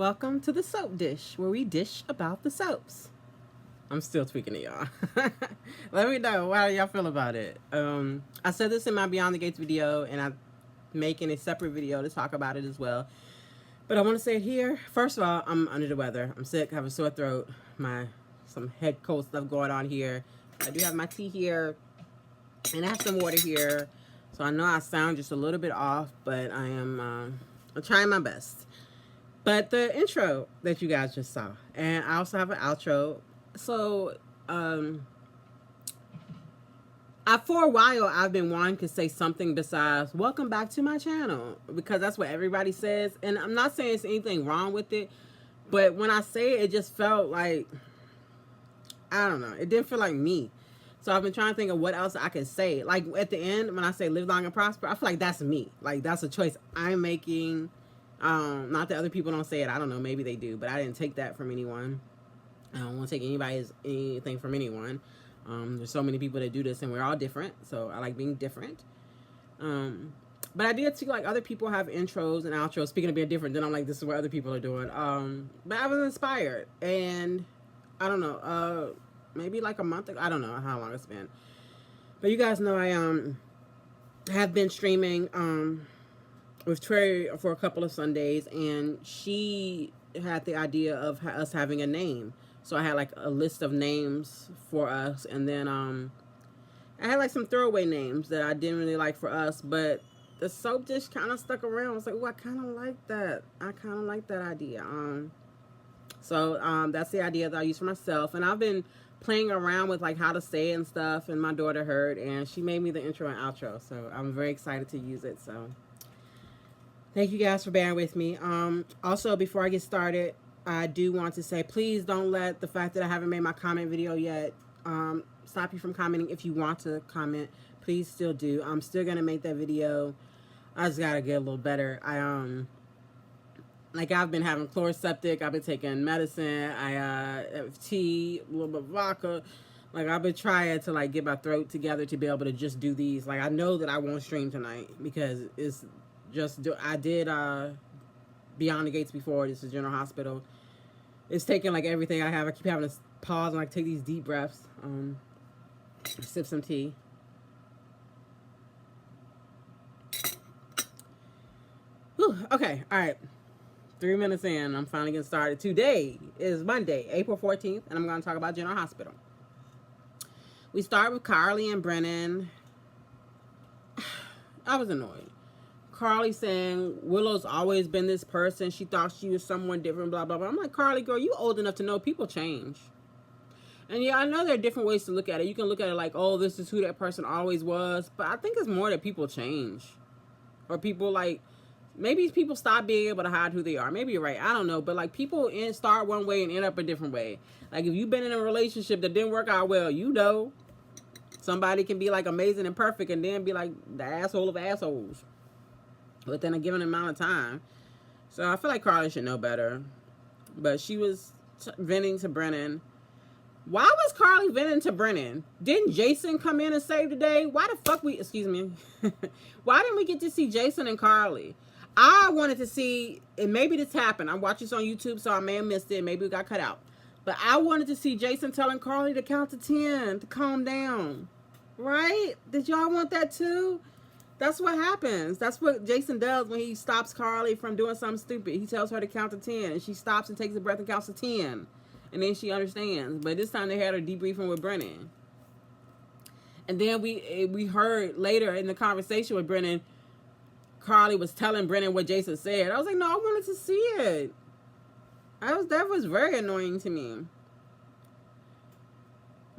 welcome to the Soap Dish, where we dish about the soaps. I'm still tweaking it, y'all. Let me know how y'all feel about it. I said this in my Beyond the Gates video, and I'm making a separate video to talk about it as well. But I want to say it here. First of all, I'm under the weather. I'm sick. I have a sore throat. Some head cold stuff going on here. I do have my tea here, and I have some water here. So I know I sound just a little bit off, but I'm trying my best. But the intro that you guys just saw, and I also have an outro. So, for a while, I've been wanting to say something besides "Welcome back to my channel" because that's what everybody says, and I'm not saying there's anything wrong with it, but when I say it, it just felt like, I don't know, it didn't feel like me. So I've been trying to think of what else I could say. Like at the end, when I say "Live long and prosper," I feel like that's me. Like that's a choice I'm making. Not that other people don't say it. I don't know. Maybe they do, but I didn't take that from anyone. I don't want to take anything from anyone. There's so many people that do this, and we're all different. So I like being different. But I did see like other people have intros and outros. Speaking of being different, then I'm like, this is what other people are doing. But I was inspired, and I don't know. Maybe like a month ago. I don't know how long it's been. But you guys know I have been streaming with Trey for a couple of Sundays, and she had the idea of us having a name. So I had like a list of names for us, and then I had like some throwaway names that I didn't really like for us, but the soap dish kind of stuck around. I was like, oh, I kind of like that. I kind of like that idea. So that's the idea that I use for myself, and I've been playing around with like how to say it and stuff, and my daughter heard, and she made me the intro and outro, so I'm very excited to use it. So thank you guys for bearing with me. Also, before I get started, I do want to say, please don't let the fact that I haven't made my comment video yet stop you from commenting. If you want to comment, please still do. I'm still gonna make that video. I just gotta get a little better. I've been having chloroseptic. I've been taking medicine. I have tea, a little bit of vodka. Like I've been trying to like get my throat together to be able to just do these. Like I know that I won't stream tonight because it's just I did Beyond the Gates before. This is General Hospital. It's taking like everything I have. I keep having to pause and like take these deep breaths. Sip some tea. Whew, okay, all right. 3 minutes in, I'm finally getting started. Today is Monday, April 14th, and I'm going to talk about General Hospital. We start with Carly and Brennan. I was annoyed. Carly saying Willow's always been this person. She thought she was someone different, blah, blah, blah. I'm like, Carly, girl, you old enough to know people change. And yeah, I know there are different ways to look at it. You can look at it like, oh, this is who that person always was. But I think it's more that people change. Or people like, maybe people stop being able to hide who they are. Maybe you're right. I don't know. But like people start one way and end up a different way. Like if you've been in a relationship that didn't work out well, you know. Somebody can be like amazing and perfect and then be like the asshole of assholes within a given amount of time. So I feel like Carly should know better. But she was venting to Brennan. Why was Carly venting to Brennan? Didn't Jason come in and save the day? Why the fuck excuse me. Why didn't we get to see Jason and Carly? I wanted to see, and maybe this happened. I'm watching this on YouTube, so I may have missed it. Maybe it got cut out. But I wanted to see Jason telling Carly to count to 10, to calm down. Right? Did y'all want that too? That's what happens. That's what Jason does when he stops Carly from doing something stupid. He tells her to count to 10, and she stops and takes a breath and counts to 10. And then she understands. But this time they had her debriefing with Brennan. And then we heard later in the conversation with Brennan, Carly was telling Brennan what Jason said. I was like, no, I wanted to see it. That was very annoying to me.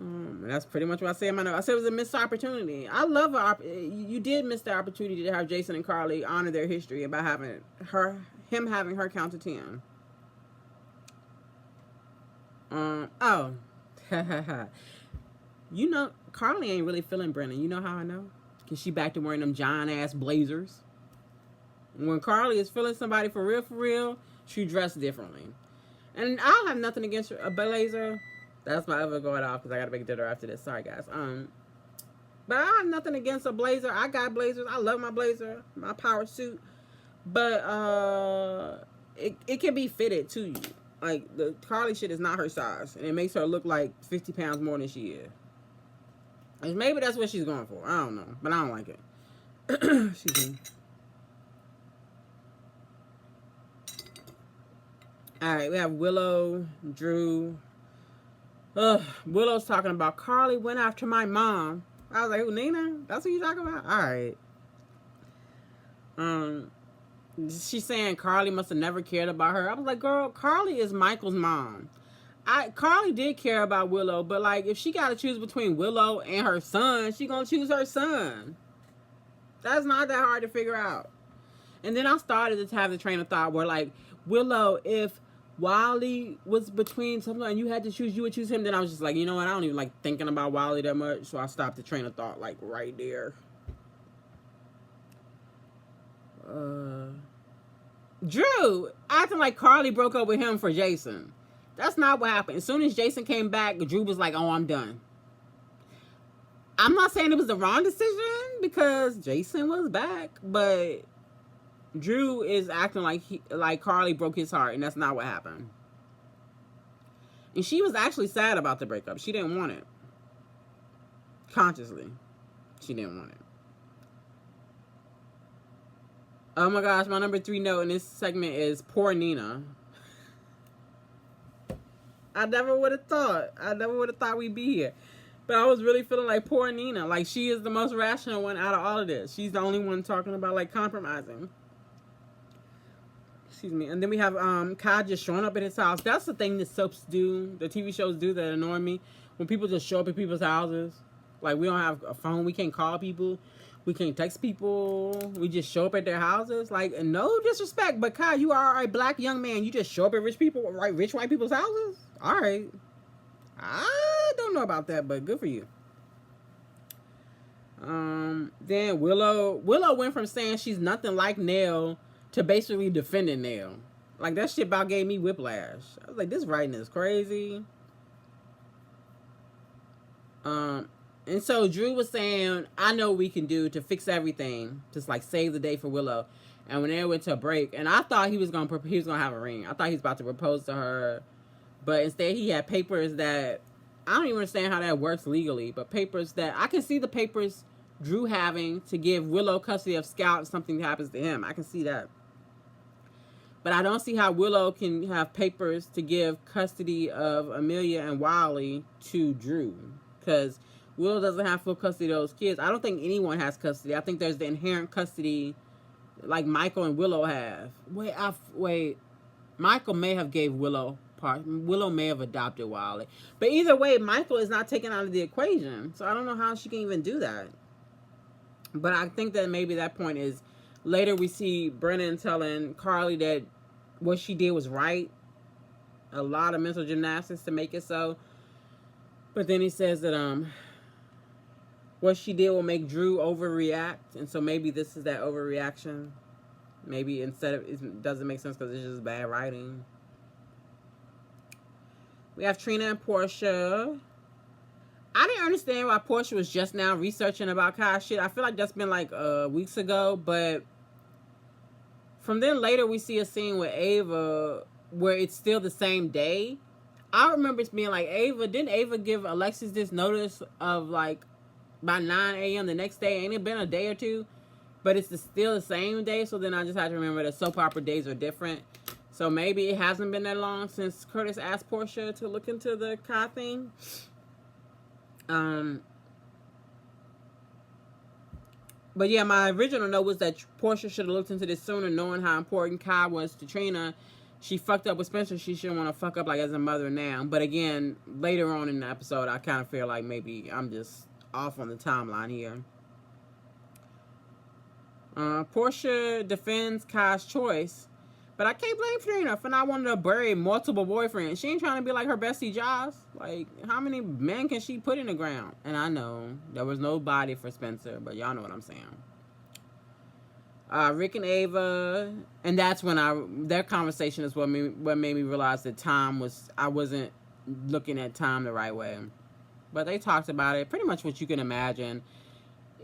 That's pretty much what I said in my note. I said it was a missed opportunity. I love you did miss the opportunity to have Jason and Carly honor their history about having her count to 10. Oh. You know, Carly ain't really feeling Brennan. You know how I know? Because she back to wearing them giant ass blazers. When Carly is feeling somebody for real, she dressed differently. And I don't have nothing against a blazer. That's my oven going off because I got to make dinner after this. Sorry, guys. But I have nothing against a blazer. I got blazers. I love my blazer, my power suit. But it can be fitted to you. Like, the Carly shit is not her size, and it makes her look like 50 pounds more than she is. And maybe that's what she's going for. I don't know, but I don't like it. Excuse me. All right, we have Willow, Drew. Willow's talking about Carly went after my mom. I was like, "Who, Nina? That's what you talking about?" All right. She's saying Carly must have never cared about her. I was like, girl, Carly is Michael's mom. Carly did care about Willow, but like, if she got to choose between Willow and her son, she gonna choose her son. That's not that hard to figure out. And then I started to have the train of thought where, like, Willow, if Wally was between something and you had to choose, you would choose him. Then I was just like, you know what? I don't even like thinking about Wally that much, so I stopped the train of thought like right there. Drew acting like Carly broke up with him for Jason. That's not what happened. As soon as Jason came back, Drew was like, oh, I'm done. I'm not saying it was the wrong decision because Jason was back, but Drew is acting like Carly broke his heart, and that's not what happened. And she was actually sad about the breakup. She didn't want it. Consciously. She didn't want it. Oh my gosh, my number 3 note in this segment is poor Nina. I never would have thought we'd be here. But I was really feeling like poor Nina. Like, she is the most rational one out of all of this. She's the only one talking about, like, compromising. Excuse me. And then we have Kai just showing up at his house. That's the thing that soaps do, the TV shows do that annoy me. When people just show up at people's houses. Like, we don't have a phone. We can't call people. We can't text people. We just show up at their houses. Like, no disrespect, but Kai, you are a black young man. You just show up at rich white people's houses? All right. I don't know about that, but good for you. Then Willow went from saying she's nothing like Nell to basically defending Nell. Like, that shit about gave me whiplash. I was like, this writing is crazy. And so Drew was saying, I know what we can do to fix everything, just like save the day for Willow. And when they went to a break, and I thought he was gonna have a ring. I thought he was about to propose to her, but instead he had papers that I don't even understand how that works legally. But papers that I can see the papers Drew having to give Willow custody of Scout if something happens to him. I can see that, but I don't see how Willow can have papers to give custody of Amelia and Wally to Drew, because Willow doesn't have full custody of those kids. I don't think anyone has custody. I think there's the inherent custody like Michael and Willow have. Wait. Michael may have gave Willow part. Willow may have adopted Wally. But either way, Michael is not taken out of the equation. So I don't know how she can even do that. But I think that maybe that point is later we see Brennan telling Carly that what she did was right. A lot of mental gymnastics to make it so. But then he says that what she did will make Drew overreact, and so maybe this is that overreaction. Maybe instead of it doesn't make sense because it's just bad writing. We have Trina and Portia. I didn't understand why Portia was just now researching about Kai's shit. I feel like that's been like weeks ago, but from then later we see a scene with Ava where it's still the same day. I remember it's being like didn't Ava give Alexis this notice of like by 9 a.m. the next day? Ain't it been a day or two? But it's still the same day. So then I just had to remember that soap opera days are different. So maybe it hasn't been that long since Curtis asked Portia to look into the Kai thing. But yeah, my original note was that Portia should have looked into this sooner, knowing how important Kai was to Trina. She fucked up with Spencer. She shouldn't want to fuck up like as a mother now. But again, later on in the episode, I kind of feel like maybe I'm just off on the timeline here. Portia defends Kai's choice, but I can't blame Trina for not wanting to bury multiple boyfriends. She ain't trying to be like her bestie Josh. Like, how many men can she put in the ground? And I know there was no body for Spencer, but y'all know what I'm saying. Rick and Ava, and that's when their conversation is what made me realize that I wasn't looking at time the right way. But they talked about it, pretty much what you can imagine.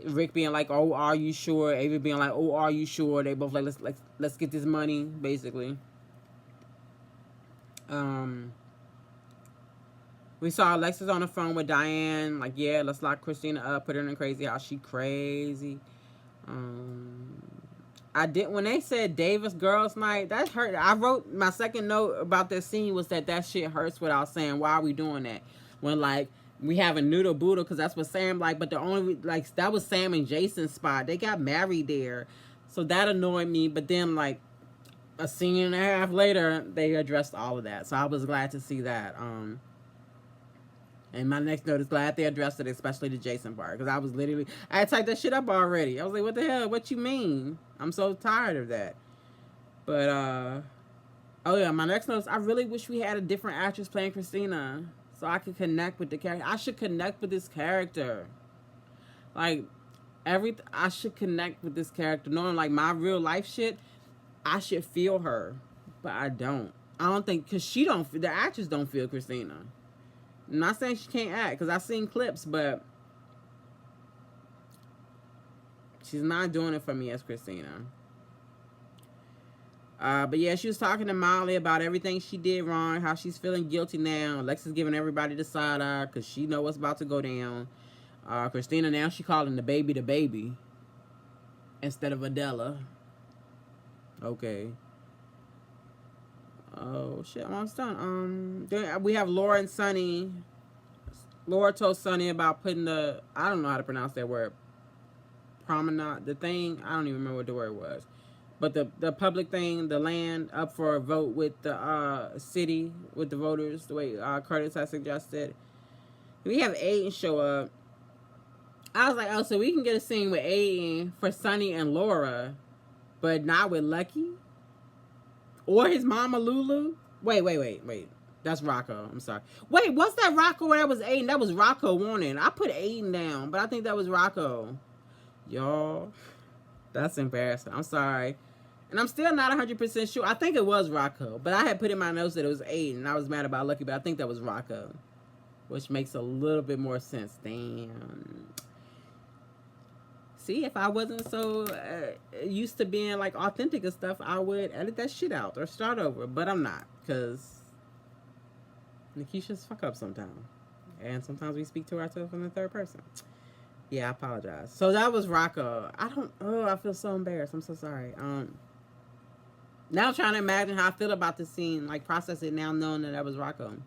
Rick being like, "Oh, are you sure?" Ava being like, "Oh, are you sure?" They both like, "Let's get this money," basically. Um, we saw Alexis on the phone with Diane. Like, yeah, let's lock Christina up, put her in a crazy house. She crazy. Um, I did when they said Davis girls night. That hurt. I wrote my second note about this scene was that shit hurts without saying why are we doing that when like we have a noodle boodle because that's what Sam like. But the only like that was Sam and Jason's spot. They got married there, so that annoyed me. But then like a scene and a half later, they addressed all of that. So I was glad to see that. And my next note is glad they addressed it, especially the Jason part, because I had typed that shit up already. I was like, what the hell? What you mean? I'm so tired of that. But, oh yeah, my next note is I really wish we had a different actress playing Christina so I could connect with the character. I should connect with this character. Like, I should connect with this character. Knowing, like, my real life shit, I should feel her. But I don't. I don't think, because the actress don't feel Christina. I'm not saying she can't act, because I've seen clips, but she's not doing it for me as Christina. But yeah, she was talking to Molly about everything she did wrong, how she's feeling guilty now. Alexa's giving everybody the side eye, because she know what's about to go down. Christina, now she calling the baby instead of Adela. Okay. Oh shit, I'm almost done. We have Laura and Sonny. Laura told Sonny about putting I don't know how to pronounce that word. Promenade, the thing, I don't even remember what the word was. But the public thing, the land up for a vote with the city, with the voters, the way Curtis has suggested. We have Aiden show up. I was like, oh, so we can get a scene with Aiden for Sonny and Laura, but not with Lucky? Or his mama Lulu? Wait. That's Rocco. I'm sorry. Wait, what's that Rocco or that was Aiden? That was Rocco Warning. I put Aiden down, but I think that was Rocco. Y'all, that's embarrassing. I'm sorry. And I'm still not 100% sure. I think it was Rocco, but I had put in my notes that it was Aiden, and I was mad about Lucky, but I think that was Rocco, which makes a little bit more sense. Damn. See, if I wasn't so used to being like authentic and stuff, I would edit that shit out or start over. But I'm not, because Nikisha's fuck up sometimes. And sometimes we speak to ourselves in the third person. Yeah, I apologize. So that was Rocco. I feel so embarrassed. I'm so sorry. Now I'm trying to imagine how I feel about the scene, like process it now knowing that was Rocco.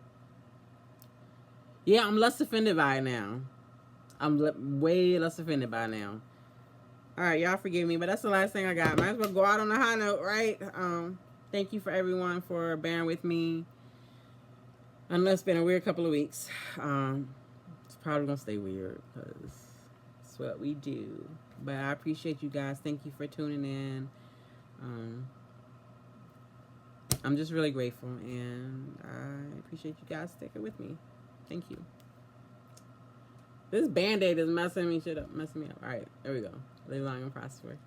Yeah, I'm less offended by it now. I'm way less offended by it now. All right, y'all forgive me, but that's the last thing I got. Might as well go out on a high note, right? Thank you for everyone for bearing with me. I know it's been a weird couple of weeks. It's probably gonna stay weird because it's what we do. But I appreciate you guys. Thank you for tuning in. I'm just really grateful, and I appreciate you guys sticking with me. Thank you. This Band-Aid is messing me up. All right, there we go. Live long and prosper.